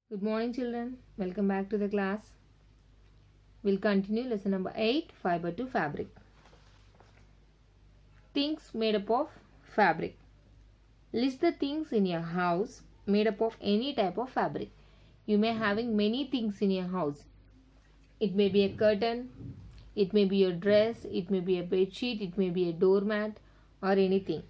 Good morning, children. Welcome back to the class. We'll continue lesson number 8, fiber to fabric. Things made up of fabric. List the things in your house made up of any type of fabric. You may having many things in your house. It may be a curtain, it may be your dress, it may be a bed sheet, it may be a doormat or anything.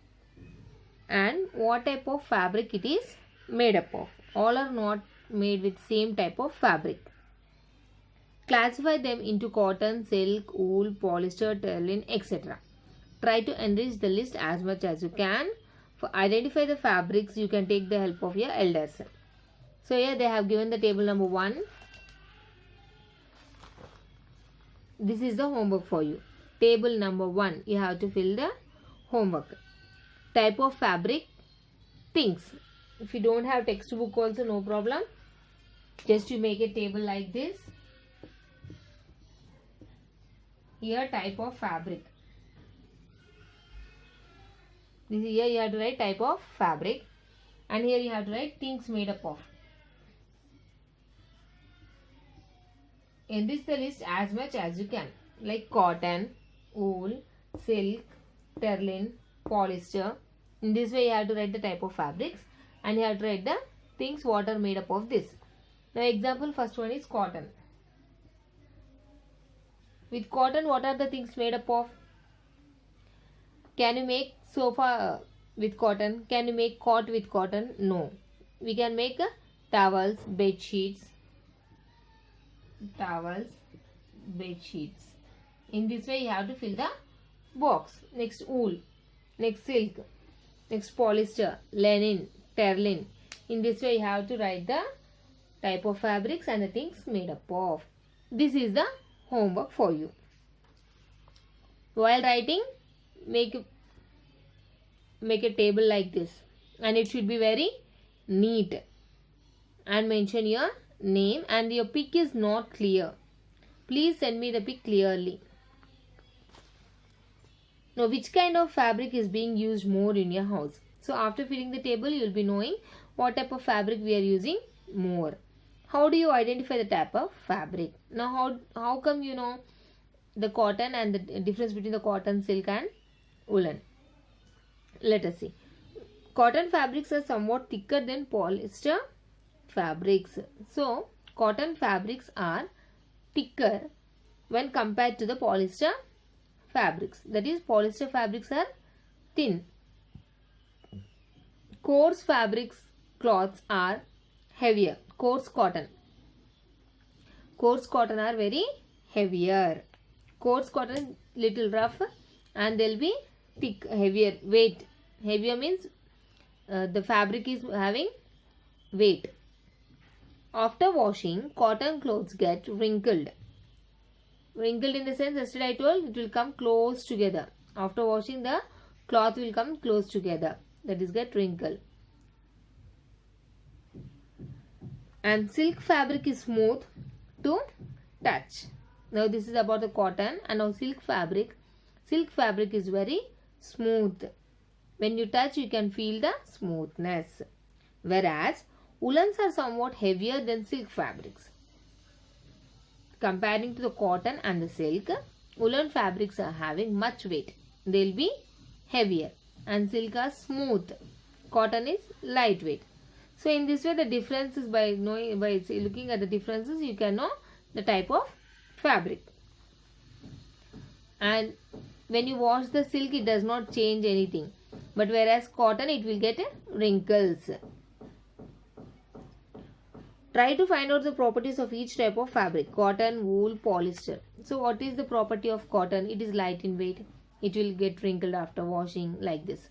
And what type of fabric it is made up of. All are not made with same type of fabric. Classify them into cotton, silk, wool, polyester, terling, etc. Try to enrich the list as much as you can. For identify the fabrics, you can take the help of your elders. So here they have given the table number 1. This is the homework for you. Table number 1. You have to fill the homework. Type of fabric, things. If you don't have textbook also, no problem. Just you make a table like this. Here type of fabric. This here you have to write type of fabric. And here you have to write things made up of. Enrich the list as much as you can. Like cotton, wool, silk, terling, polyester. In this way you have to write the type of fabrics. And you have to write the things what are made up of this. Now example first one is cotton. With cotton what are the things made up of? Can you make sofa with cotton? Can you make cot with cotton? No. We can make towels, bed sheets. Towels, bed sheets. In this way you have to fill the box. Next wool. Next silk. Next polyester, linen, terling. In this way you have to write the type of fabrics and the things made up of. This is the homework for you. While writing, make a table like this. And it should be very neat. And mention your name, and your pic is not clear. Please send me the pic clearly. Now, which kind of fabric is being used more in your house? So, after filling the table, you will be knowing what type of fabric we are using more. How do you identify the type of fabric? Now, how come you know the cotton and the difference between the cotton, silk and woolen? Let us see. Cotton fabrics are somewhat thicker than polyester fabrics. So, cotton fabrics are thicker when compared to the polyester fabrics. That is, polyester fabrics are thin. Coarse fabrics cloths are heavier. Coarse cotton. Coarse cotton are very heavier. Coarse cotton little rough and they will be thick, heavier, weight. Heavier means the fabric is having weight. After washing, cotton clothes get wrinkled. Wrinkled in the sense, yesterday I told, it will come close together. After washing, the cloth will come close together. That is get wrinkled. And silk fabric is smooth to touch. Now this is about the cotton, and now silk fabric. Silk fabric is very smooth. When you touch, you can feel the smoothness. Whereas woolens are somewhat heavier than silk fabrics. Comparing to the cotton and the silk, woolen fabrics are having much weight. They will be heavier, and silk are smooth. Cotton is lightweight. So in this way, the differences by looking at the differences, you can know the type of fabric. And when you wash the silk, it does not change anything. But whereas cotton, it will get wrinkles. Try to find out the properties of each type of fabric. Cotton, wool, polyester. So what is the property of cotton? It is light in weight. It will get wrinkled after washing like this.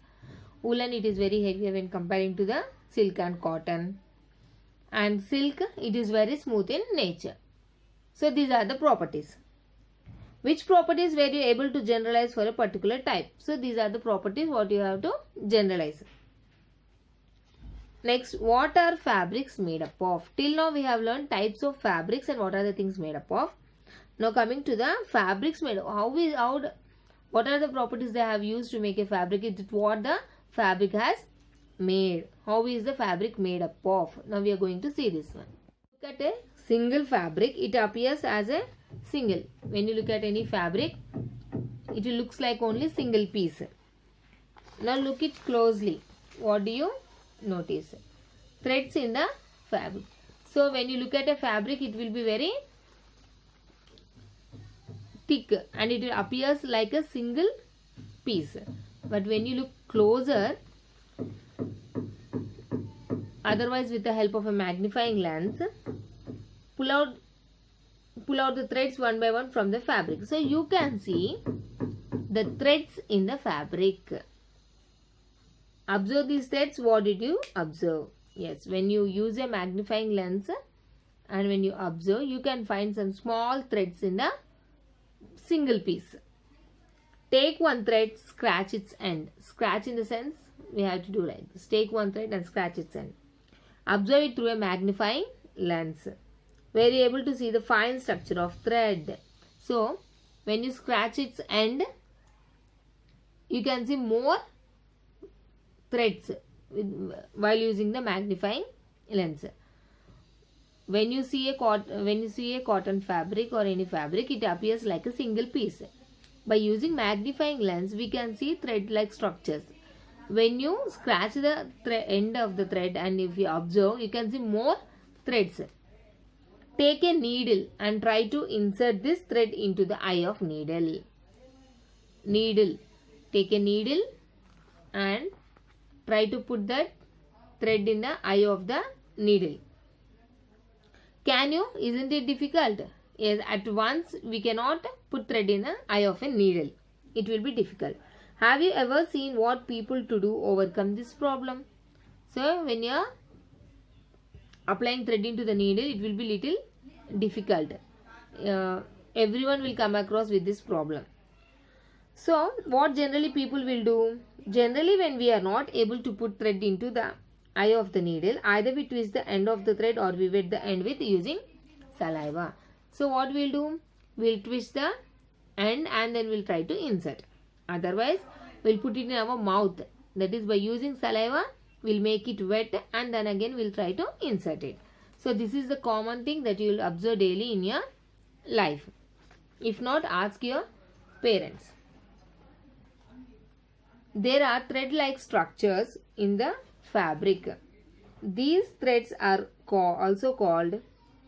Woolen, it is very heavier when comparing to the silk and cotton. And silk, it is very smooth in nature. So these are the properties. Which properties were you able to generalize for a particular type? So these are the properties what you have to generalize. Next, what are fabrics made up of? Till now we have learned types of fabrics and what are the things made up of. Now coming to the fabrics made up. What are the properties they have used to make a fabric? It is what the fabric has made. How is the fabric made up of? Now we are going to see this one. at a single fabric, it appears as a single. When you look at any fabric, it looks like only single piece. Now look it closely. What do you notice? Threads in the fabric. So when you look at a fabric, it will be very thick and it appears like a single piece. But when you look closer, otherwise with the help of a magnifying lens, pull out the threads one by one from the fabric. So you can see the threads in the fabric. Observe these threads. What did you observe? Yes, when you use a magnifying lens and when you observe, you can find some small threads in the single piece. Take one thread, scratch its end. Scratch in the sense, we have to do like this. Take one thread and scratch its end. Observe it through a magnifying lens, where you are able to see the fine structure of thread. So, when you scratch its end, you can see more threads while using the magnifying lens. When you see a cotton fabric or any fabric, it appears like a single piece. By using magnifying lens, we can see thread-like structures. When you scratch the end of the thread and if you observe, you can see more threads. Take a needle and try to insert this thread into the eye of needle. Take a needle and try to put that thread in the eye of the needle. Can you? Isn't it difficult? Yes, at once we cannot put thread in the eye of a needle. It will be difficult. Have you ever seen what people to do overcome this problem? So, when you are applying thread into the needle, it will be little difficult. Everyone will come across with this problem. So, what generally people will do? Generally, when we are not able to put thread into the eye of the needle, either we twist the end of the thread or we wet the end with using saliva. So, what we'll do? We'll twist the end and then we'll try to insert. Otherwise, we'll put it in our mouth. That is, by using saliva, we'll make it wet and then again we'll try to insert it. So, this is the common thing that you will observe daily in your life. If not, ask your parents. There are thread-like structures in the fabric. These threads are also called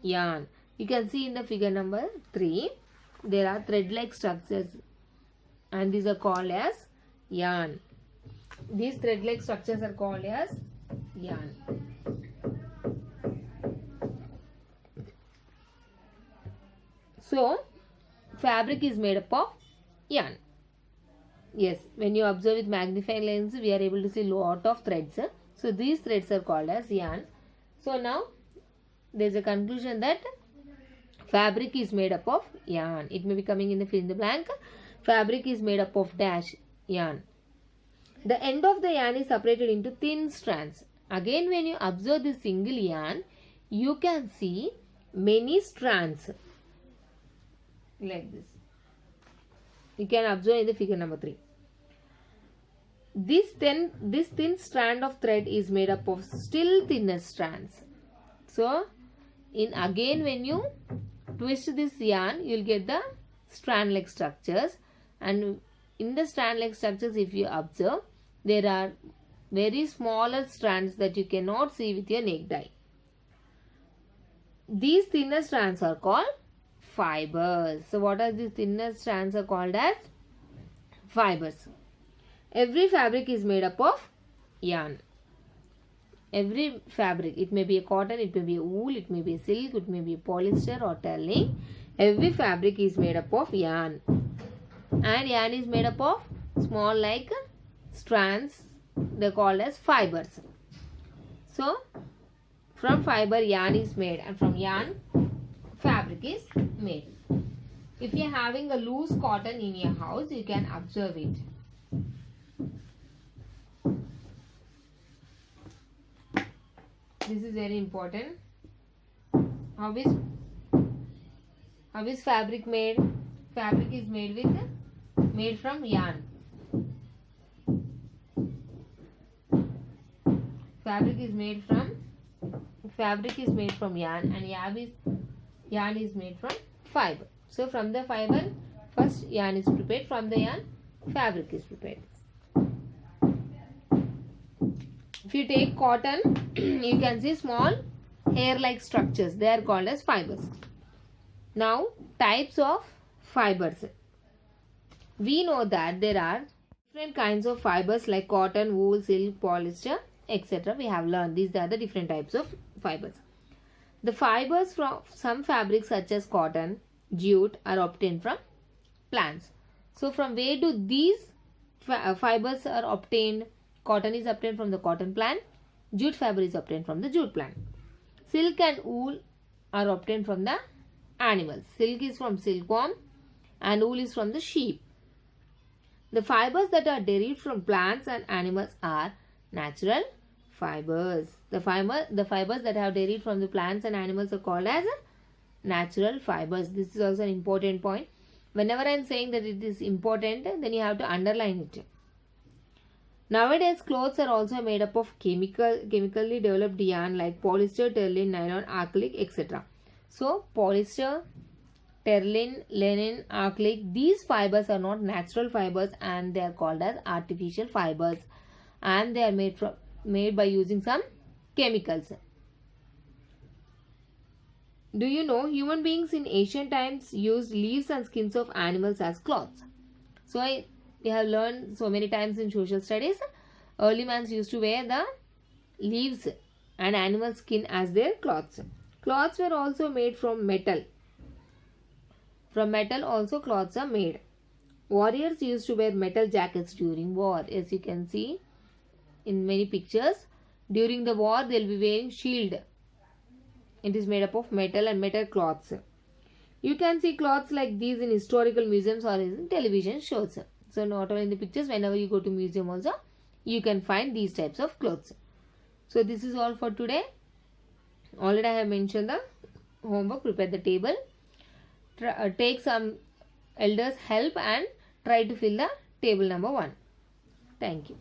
yarn. You can see in the figure number 3, there are thread-like structures and these are called as yarn. These thread-like structures are called as yarn. So, fabric is made up of yarn. Yes, when you observe with magnifying lens, we are able to see lot of threads. So, these threads are called as yarn. So, now there is a conclusion that fabric is made up of yarn. It may be coming in the fill in the blank. Fabric is made up of dash yarn. The end of the yarn is separated into thin strands. Again, when you observe this single yarn, you can see many strands like this. You can observe in the figure number 3. This thin strand of thread is made up of still thinner strands. So, again when you twist this yarn, you will get the strand-like structures, and in the strand-like structures, if you observe, there are very smaller strands that you cannot see with your naked eye. These thinner strands are called fibers. So, what are these thinner strands are called as? Fibers. Every fabric is made up of yarn. Every fabric, it may be a cotton, it may be a wool, it may be a silk, it may be a polyester or terling. Every fabric is made up of yarn. And yarn is made up of small like strands. They are called as fibers. So, from fiber yarn is made, and from yarn fabric is made. If you are having a loose cotton in your house, you can observe it. This is very important. How is fabric made? Fabric is made from yarn. Fabric is made from fabric is made from yarn, and yarn is made from fiber. So from the fiber, first yarn is prepared. From the yarn, fabric is prepared. If you take cotton, you can see small hair-like structures. They are called as fibers. Now, types of fibers. We know that there are different kinds of fibers like cotton, wool, silk, polyester, etc. We have learned these are the different types of fibers. The fibers from some fabrics such as cotton, jute are obtained from plants. So, from where do these fibers are obtained? Cotton is obtained from the cotton plant. Jute fiber is obtained from the jute plant. Silk and wool are obtained from the animals. Silk is from silkworm and wool is from the sheep. The fibers that are derived from plants and animals are natural fibers. The fibers that have derived from the plants and animals are called as natural fibers. This is also an important point. Whenever I am saying that it is important, then you have to underline it. Nowadays, clothes are also made up of chemically developed yarn like polyester, terling, nylon, acrylic, etc. So, polyester, terling, linen, acrylic, these fibers are not natural fibers and they are called as artificial fibers, and they are made by using some chemicals. Do you know human beings in ancient times used leaves and skins of animals as cloths? So, we have learned so many times in social studies, early mans used to wear the leaves and animal skin as their cloths. Cloths were also made from metal. From metal also cloths are made. Warriors used to wear metal jackets during war. As you can see in many pictures, during the war they will be wearing shield. It is made up of metal and metal cloths. You can see cloths like these in historical museums or in television shows. So not only in the pictures, whenever you go to museum also, you can find these types of clothes. So this is all for today. Already I have mentioned the homework. Prepare the table. Take some elders' help and try to fill the table number 1. Thank you.